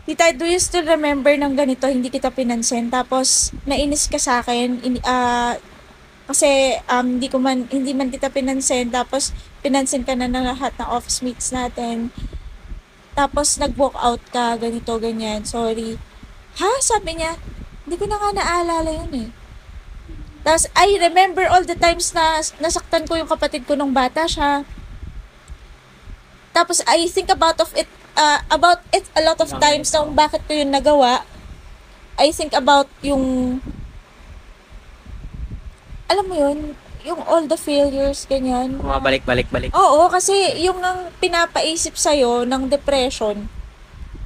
Tita, do you still remember ng ganito, hindi kita pinansin, tapos nainis ka sa akin, kasi hindi man kita pinansin, tapos pinansin ka na ng lahat ng office mates natin, tapos nag-walk out ka, ganito, ganyan, sorry. Ha? Sabi niya, hindi ko na nga naalala yun eh. Tapos, I remember all the times na nasaktan ko yung kapatid ko nung bata siya. Tapos, I think about it a lot of times na kung bakit ko yun nagawa. I think about yung, alam mo yun, yung all the failures, ganyan. Bumabalik-balik-balik. Oo, kasi yung ang pinapaisip sa'yo ng depression,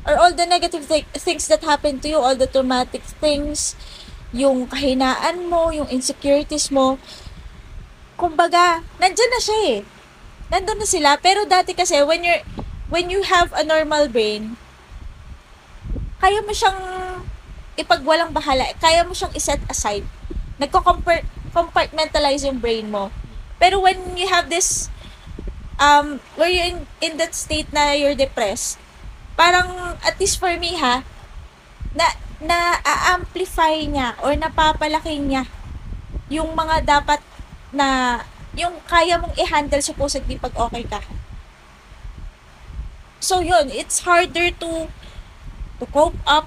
or all the negative things that happen to you, all the traumatic things, yung kahinaan mo, yung insecurities mo, kumbaga, nandyan na siya eh. Nandun na sila. Pero dati kasi, when you have a normal brain, kaya mo siyang ipagwalang bahala. Kaya mo siyang iset aside. Compartmentalize yung brain mo. Pero when you have this, where you're in that state na you're depressed, parang, at least for me ha, na-amplify niya or napapalaki niya yung mga dapat na yung kaya mong i-handle supposedly pag okay ka. So yun, it's harder to cope up